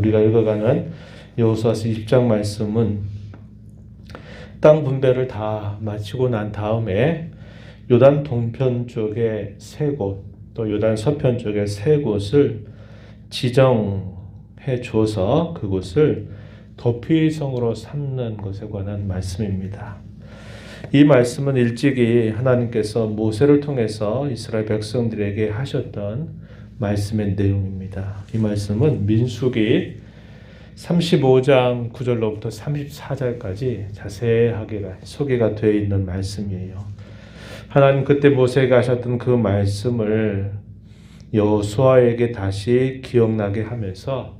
우리가 읽어가는 여호수아서 20장 말씀은 땅 분배를 다 마치고 난 다음에 요단 동편 쪽에 세 곳, 또 요단 서편 쪽에 세 곳을 지정해 줘서 그곳을 도피성으로 삼는 것에 관한 말씀입니다. 이 말씀은 일찍이 하나님께서 모세를 통해서 이스라엘 백성들에게 하셨던 말씀의 내용입니다. 이 말씀은 민수기 35장 9절로부터 34절까지 자세하게 소개가 되어 있는 말씀이에요. 하나님 그때 모세가 하셨던 그 말씀을 여호수아에게 다시 기억나게 하면서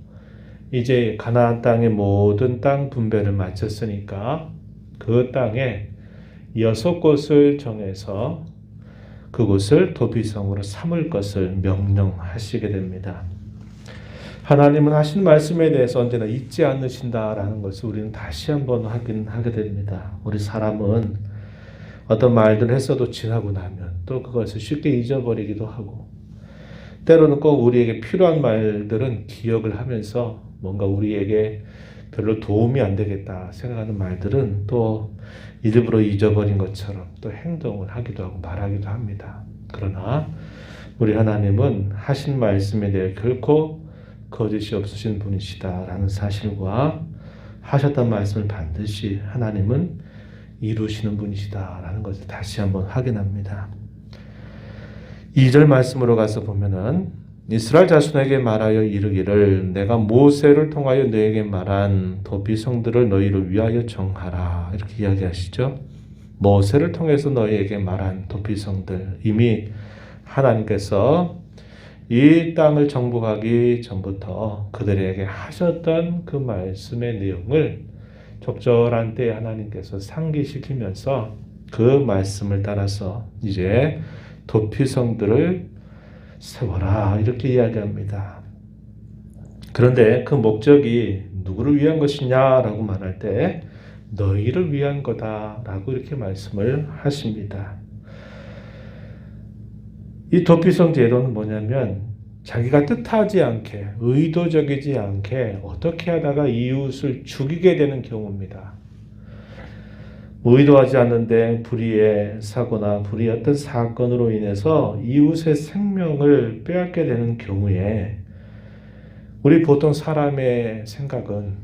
이제 가나안 땅의 모든 땅 분배를 마쳤으니까 그 땅에 6곳을 정해서 그곳을 도피성으로 삼을 것을 명령하시게 됩니다. 하나님은 하신 말씀에 대해서 언제나 잊지 않으신다라는 것을 우리는 다시 한번 확인하게 됩니다. 우리 사람은 어떤 말들을 했어도 지나고 나면 또 그것을 쉽게 잊어버리기도 하고, 때로는 꼭 우리에게 필요한 말들은 기억을 하면서 뭔가 우리에게 별로 도움이 안 되겠다 생각하는 말들은 또 일부러 잊어버린 것처럼 또 행동을 하기도 하고 말하기도 합니다. 그러나 우리 하나님은 하신 말씀에 대해 결코 거짓이 없으신 분이시다라는 사실과 하셨던 말씀을 반드시 하나님은 이루시는 분이시다라는 것을 다시 한번 확인합니다. 2절 말씀으로 가서 보면은 이스라엘 자손에게 말하여 이르기를 내가 모세를 통하여 너에게 말한 도피성들을 너희를 위하여 정하라, 이렇게 이야기하시죠. 모세를 통해서 너희에게 말한 도피성들, 이미 하나님께서 이 땅을 정복하기 전부터 그들에게 하셨던 그 말씀의 내용을 적절한 때에 하나님께서 상기시키면서 그 말씀을 따라서 이제 도피성들을 세워라, 이렇게 이야기합니다. 그런데 그 목적이 누구를 위한 것이냐라고 말할 때 너희를 위한 거다라고 이렇게 말씀을 하십니다. 이 도피성 제도는 뭐냐면 자기가 뜻하지 않게, 의도적이지 않게 어떻게 하다가 이웃을 죽이게 되는 경우입니다. 의도하지 않는데 불의의 사고나 불의의 어떤 사건으로 인해서 이웃의 생명을 빼앗게 되는 경우에 우리 보통 사람의 생각은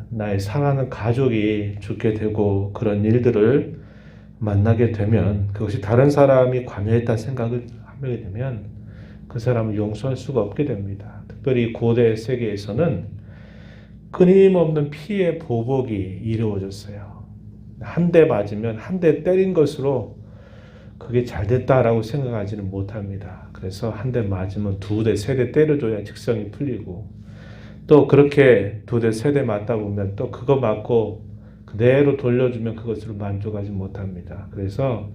나의 사랑하는 가족이 죽게 되고 그런 일들을 만나게 되면 그것이 다른 사람이 관여했다 생각을 하게 되면 그 사람을 용서할 수가 없게 됩니다. 특별히 고대 세계에서는 끊임없는 피해 보복이 이루어졌어요. 한 대 맞으면 한 대 때린 것으로 그게 잘 됐다라고 생각하지는 못합니다. 그래서 한 대 맞으면 두 대, 세 대 때려줘야 직성이 풀리고, 또 그렇게 두 대, 세 대 맞다 보면 또 그거 맞고 그대로 돌려주면 그것으로 만족하지 못합니다. 그래서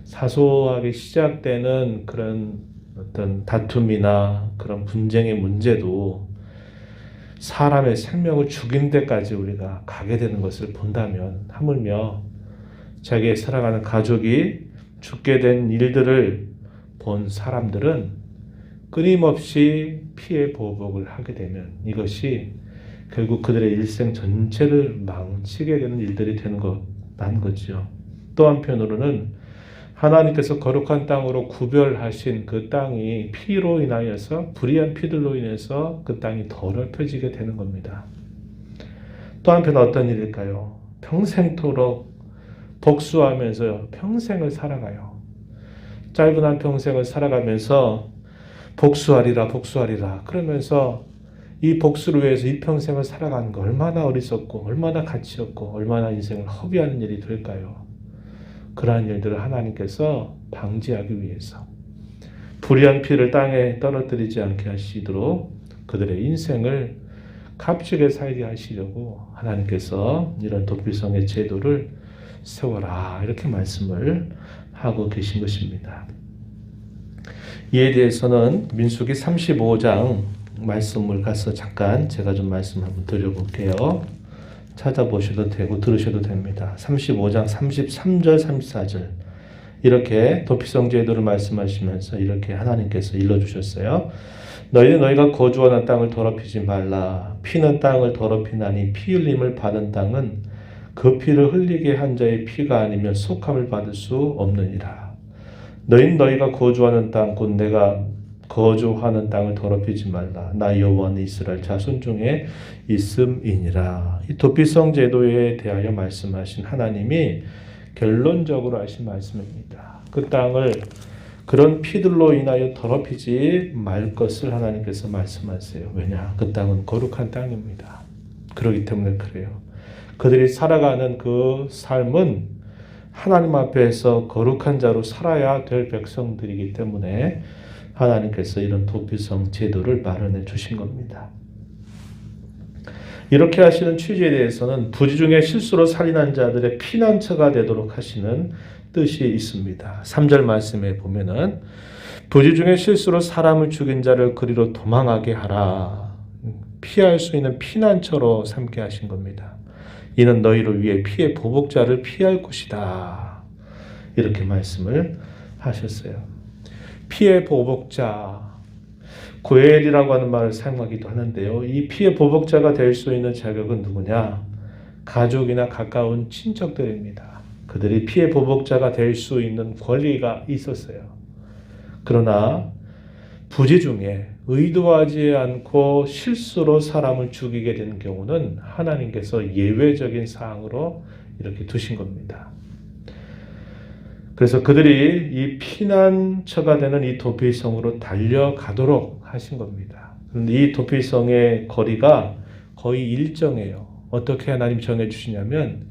사소하게 시작되는 그런 어떤 다툼이나 그런 분쟁의 문제도 사람의 생명을 죽인 데까지 우리가 가게 되는 것을 본다면, 하물며 자기의 사랑하는 가족이 죽게 된 일들을 본 사람들은 끊임없이 피해 보복을 하게 되면 이것이 결국 그들의 일생 전체를 망치게 되는 일들이 되는 거라는 거죠. 또 한편으로는 하나님께서 거룩한 땅으로 구별하신 그 땅이 피로 인하여서, 불의한 피들로 인해서 그 땅이 더럽혀지게 되는 겁니다. 또 한편 어떤 일일까요? 평생토록 복수하면서 평생을 살아가요. 짧은 한 평생을 살아가면서 복수하리라 복수하리라 그러면서 이 복수를 위해서 이 평생을 살아가는 거 얼마나 어리석고 얼마나 가치 없고 얼마나 인생을 허비하는 일이 될까요? 그러한 일들을 하나님께서 방지하기 위해서 불의한 피를 땅에 떨어뜨리지 않게 하시도록 그들의 인생을 값지게 살게 하시려고 하나님께서 이런 도피성의 제도를 세워라, 이렇게 말씀을 하고 계신 것입니다. 이에 대해서는 민수기 35장 말씀을 가서 잠깐 제가 좀 말씀 한번 드려볼게요. 찾아보셔도 되고 들으셔도 됩니다. 35장 33절 34절 이렇게 도피성 제도를 말씀하시면서 이렇게 하나님께서 일러주셨어요. 너희는 너희가 거주하는 땅을 더럽히지 말라. 피는 땅을 더럽히나니 피 흘림을 받은 땅은 그 피를 흘리게 한 자의 피가 아니면 속함을 받을 수 없느니라. 너희는 너희가 거주하는 땅 곧 내가 거주하는 땅을 더럽히지 말라. 나 여호와는 이스라엘 자손 중에 있음이니라. 이 도피성 제도에 대하여 말씀하신 하나님이 결론적으로 하신 말씀입니다. 그 땅을 그런 피들로 인하여 더럽히지 말 것을 하나님께서 말씀하세요. 왜냐? 그 땅은 거룩한 땅입니다. 그렇기 때문에 그래요. 그들이 살아가는 그 삶은 하나님 앞에서 거룩한 자로 살아야 될 백성들이기 때문에 하나님께서 이런 도피성 제도를 마련해 주신 겁니다. 이렇게 하시는 취지에 대해서는 부지 중에 실수로 살인한 자들의 피난처가 되도록 하시는 뜻이 있습니다. 3절 말씀에 보면은 부지 중에 실수로 사람을 죽인 자를 그리로 도망하게 하라. 피할 수 있는 피난처로 삼게 하신 겁니다. 이는 너희를 위해 피의 보복자를 피할 곳이다. 이렇게 말씀을 하셨어요. 피의 보복자, 고엘이라고 하는 말을 사용하기도 하는데요. 이 피의 보복자가 될 수 있는 자격은 누구냐? 가족이나 가까운 친척들입니다. 그들이 피의 보복자가 될 수 있는 권리가 있었어요. 그러나 부지 중에 의도하지 않고 실수로 사람을 죽이게 되는 경우는 하나님께서 예외적인 사항으로 이렇게 두신 겁니다. 그래서 그들이 이 피난처가 되는 이 도피성으로 달려가도록 하신 겁니다. 그런데 이 도피성의 거리가 거의 일정해요. 어떻게 하나님 정해주시냐면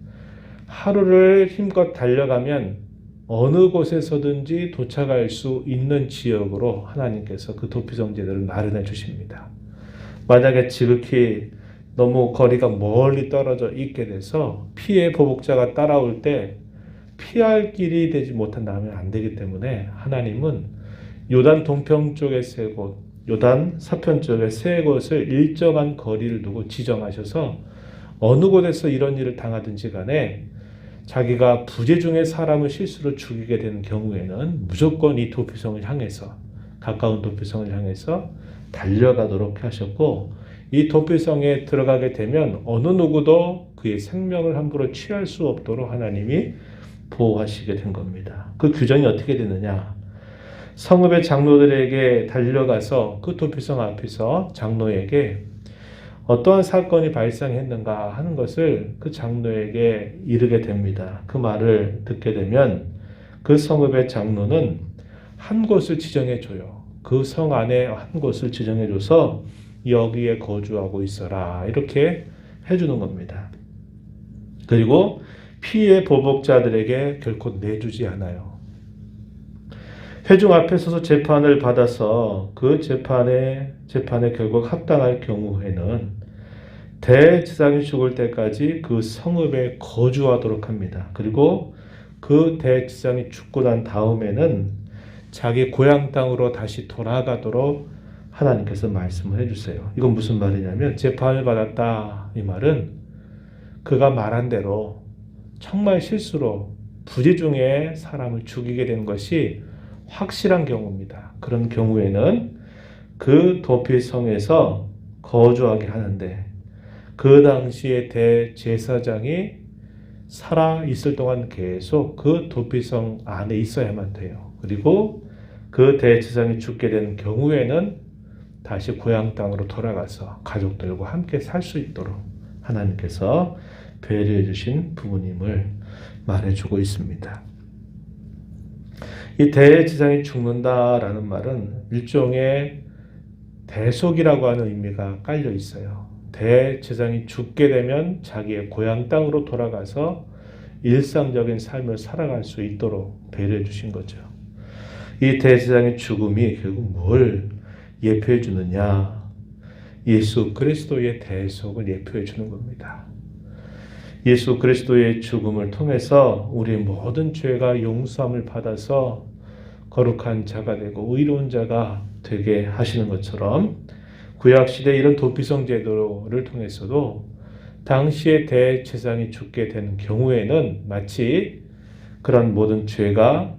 하루를 힘껏 달려가면 어느 곳에서든지 도착할 수 있는 지역으로 하나님께서 그 도피성 제도를 마련해 주십니다. 만약에 지극히 너무 거리가 멀리 떨어져 있게 돼서 피해 보복자가 따라올 때 피할 길이 되지 못한다면 안 되기 때문에 하나님은 요단 동편 쪽에 세 곳, 요단 서편 쪽에 세 곳을 일정한 거리를 두고 지정하셔서 어느 곳에서 이런 일을 당하든지 간에 자기가 부재 중에 사람을 실수로 죽이게 되는 경우에는 무조건 이 도피성을 향해서 가까운 도피성을 향해서 달려가도록 하셨고 이 도피성에 들어가게 되면 어느 누구도 그의 생명을 함부로 취할 수 없도록 하나님이 보호하시게 된 겁니다. 그 규정이 어떻게 되느냐? 성읍의 장로들에게 달려가서 그 도피성 앞에서 장로에게 어떠한 사건이 발생했는가 하는 것을 그 장로에게 이르게 됩니다. 그 말을 듣게 되면 그 성읍의 장로는 한 곳을 지정해 줘요. 그 성 안에 한 곳을 지정해 줘서 여기에 거주하고 있어라 이렇게 해주는 겁니다. 그리고 피해 보복자들에게 결코 내주지 않아요. 회중 앞에 서서 재판을 받아서 그 재판에 결국 합당할 경우에는 대제사장이 죽을 때까지 그 성읍에 거주하도록 합니다. 그리고 그 대제사장이 죽고 난 다음에는 자기 고향 땅으로 다시 돌아가도록 하나님께서 말씀을 해주세요. 이건 무슨 말이냐면 재판을 받았다 이 말은 그가 말한 대로 정말 실수로 부재 중에 사람을 죽이게 된 것이 확실한 경우입니다. 그런 경우에는 그 도피성에서 거주하게 하는데 그 당시에 대제사장이 살아 있을 동안 계속 그 도피성 안에 있어야만 돼요. 그리고 그 대제사장이 죽게 된 경우에는 다시 고향 땅으로 돌아가서 가족들과 함께 살 수 있도록 하나님께서 배려해 주신 부모님을 말해주고 있습니다. 이 대제사장이 죽는다라는 말은 일종의 대속이라고 하는 의미가 깔려 있어요. 대제사장이 죽게 되면 자기의 고향 땅으로 돌아가서 일상적인 삶을 살아갈 수 있도록 배려해 주신 거죠. 이 대제사장의 죽음이 결국 뭘 예표해 주느냐? 예수 그리스도의 대속을 예표해 주는 겁니다. 예수 그리스도의 죽음을 통해서 우리의 모든 죄가 용서함을 받아서 거룩한 자가 되고 의로운 자가 되게 하시는 것처럼 구약시대 이런 도피성 제도를 통해서도 당시의 대제사장이 죽게 되는 경우에는 마치 그런 모든 죄가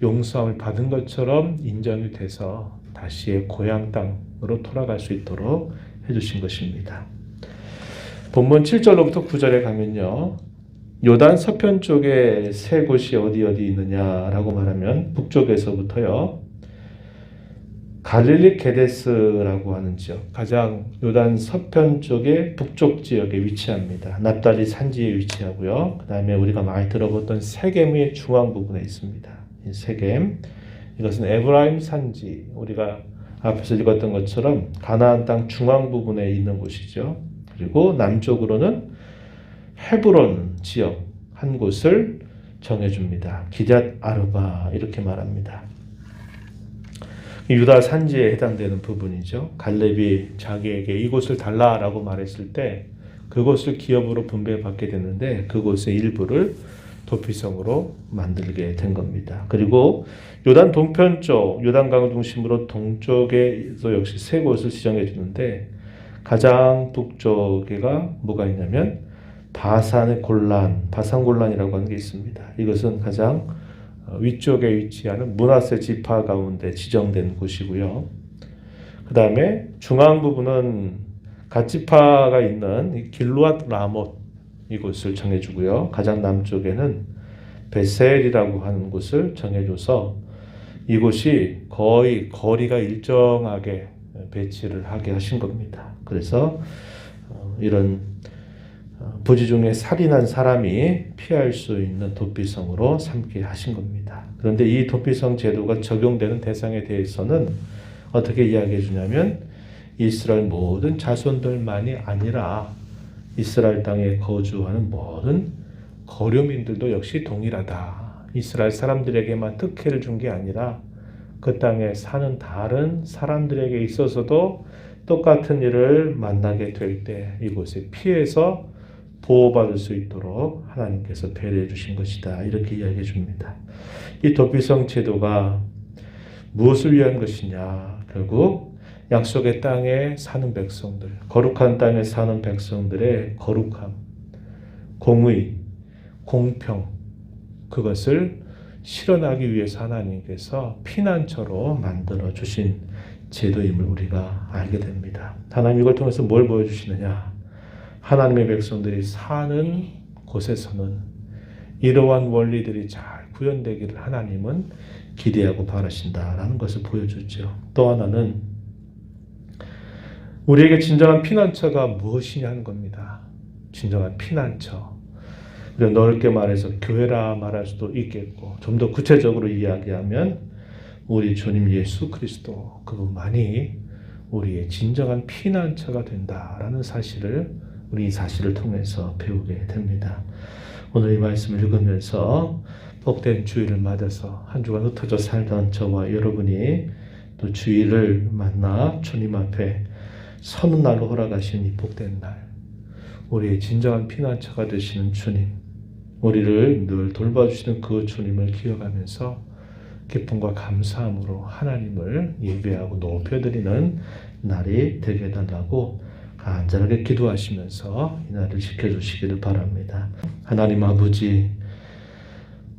용서함을 받은 것처럼 인정이 돼서 다시 고향 땅 생명으로 돌아갈 수 있도록 해주신 것입니다. 본문 7절로부터 9절에 가면요. 요단 서편 쪽에 세 곳이 어디 있느냐라고 말하면 북쪽에서부터요. 갈릴리 게데스라고 하는 지역, 가장 요단 서편 쪽의 북쪽 지역에 위치합니다. 납달리 산지에 위치하고요. 그 다음에 우리가 많이 들어봤던 세겜의 중앙 부분에 있습니다. 이 세겜, 이것은 에브라임 산지, 우리가 앞에서 읽었던 것처럼 가나안 땅 중앙 부분에 있는 곳이죠. 그리고 남쪽으로는 헤브론 지역 한 곳을 정해줍니다. 기럇 아르바 이렇게 말합니다. 유다 산지에 해당되는 부분이죠. 갈렙이 자기에게 이곳을 달라라고 말했을 때 그곳을 기업으로 분배받게 됐는데 그곳의 일부를 도피성으로 만들게 된 겁니다. 그리고 요단 동편 쪽, 요단강을 중심으로 동쪽에도 역시 세 곳을 지정해 주는데 가장 북쪽에가 뭐가 있냐면 바산 골란이라고 하는 게 있습니다. 이것은 가장 위쪽에 위치하는 므낫세 지파 가운데 지정된 곳이고요. 그 다음에 중앙 부분은 갓지파가 있는 길르앗 라못 이곳을 정해주고요. 가장 남쪽에는 베셀이라고 하는 곳을 정해줘서 이곳이 거의 거리가 일정하게 배치를 하게 하신 겁니다. 그래서 이런 부지 중에 살인한 사람이 피할 수 있는 도피성으로 삼게 하신 겁니다. 그런데 이 도피성 제도가 적용되는 대상에 대해서는 어떻게 이야기해 주냐면 이스라엘 모든 자손들만이 아니라 이스라엘 땅에 거주하는 모든 거류민들도 역시 동일하다. 이스라엘 사람들에게만 특혜를 준 게 아니라 그 땅에 사는 다른 사람들에게 있어서도 똑같은 일을 만나게 될 때 이곳에 피해서 보호받을 수 있도록 하나님께서 배려해 주신 것이다. 이렇게 이야기해 줍니다. 이 도피성 제도가 무엇을 위한 것이냐? 결국 약속의 땅에 사는 백성들, 거룩한 땅에 사는 백성들의 거룩함, 공의, 공평, 그것을 실현하기 위해서 하나님께서 피난처로 만들어 주신 제도임을 우리가 알게 됩니다. 하나님 이걸 통해서 뭘 보여주시느냐? 하나님의 백성들이 사는 곳에서는 이러한 원리들이 잘 구현되기를 하나님은 기대하고 바라신다라는 것을 보여주죠. 또 하나는 우리에게 진정한 피난처가 무엇이냐 하는 겁니다. 진정한 피난처. 우리가 넓게 말해서 교회라 말할 수도 있겠고 좀 더 구체적으로 이야기하면 우리 주님 예수 그리스도 그분만이 우리의 진정한 피난처가 된다라는 사실을 우리 이 사실을 통해서 배우게 됩니다. 오늘 이 말씀을 읽으면서 복된 주일을 맞아서 한 주간 흩어져 살던 저와 여러분이 또 주일을 만나 주님 앞에 서는 날로 허락하신 이 복된 날, 우리의 진정한 피난처가 되시는 주님, 우리를 늘 돌봐주시는 그 주님을 기억하면서 기쁨과 감사함으로 하나님을 예배하고 높여드리는 날이 되게 해달라고 간절하게 기도하시면서 이 날을 지켜주시기를 바랍니다. 하나님 아버지,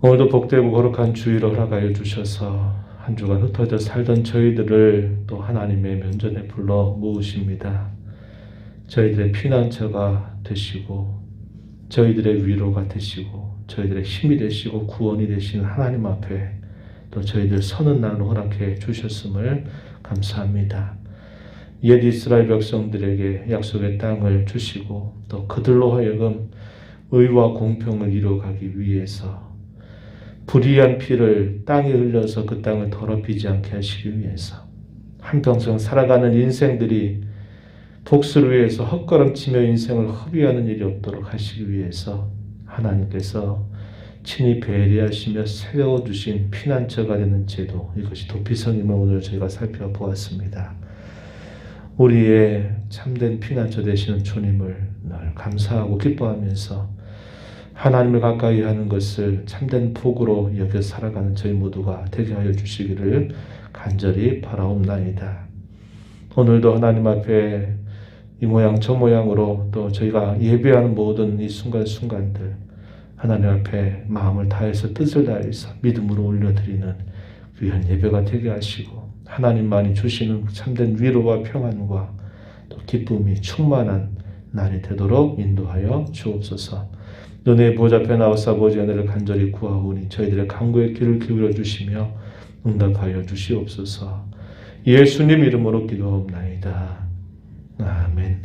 오늘도 복되고 거룩한 주일을 허락하여 주셔서 한 주간 흩어져 살던 저희들을 또 하나님의 면전에 불러 모으십니다. 저희들의 피난처가 되시고 저희들의 위로가 되시고 저희들의 힘이 되시고 구원이 되시는 하나님 앞에 또 저희들 서는 날로 허락해 주셨음을 감사합니다. 옛 이스라엘 백성들에게 약속의 땅을 주시고 또 그들로 하여금 의와 공평을 이루어가기 위해서 불의한 피를 땅에 흘려서 그 땅을 더럽히지 않게 하시기 위해서 한평생 살아가는 인생들이 복수를 위해서 헛걸음치며 인생을 허비하는 일이 없도록 하시기 위해서 하나님께서 친히 배려하시며 세워주신 피난처가 되는 제도, 이것이 도피성임을 오늘 저희가 살펴보았습니다. 우리의 참된 피난처 되시는 주님을 늘 감사하고 기뻐하면서 하나님을 가까이 하는 것을 참된 복으로 여겨 살아가는 저희 모두가 되게 하여 주시기를 간절히 바라옵나이다. 오늘도 하나님 앞에 이 모양 저 모양으로 또 저희가 예배하는 모든 이 순간순간들 하나님 앞에 마음을 다해서 뜻을 다해서 믿음으로 올려드리는 귀한 예배가 되게 하시고 하나님만이 주시는 참된 위로와 평안과 또 기쁨이 충만한 날이 되도록 인도하여 주옵소서. 너의 보좌 앞에 나와서 아버지 은혜를 간절히 구하오니 저희들의 간구에 귀를 기울여 주시며 응답하여 주시옵소서. 예수님 이름으로 기도하옵나이다. 아멘.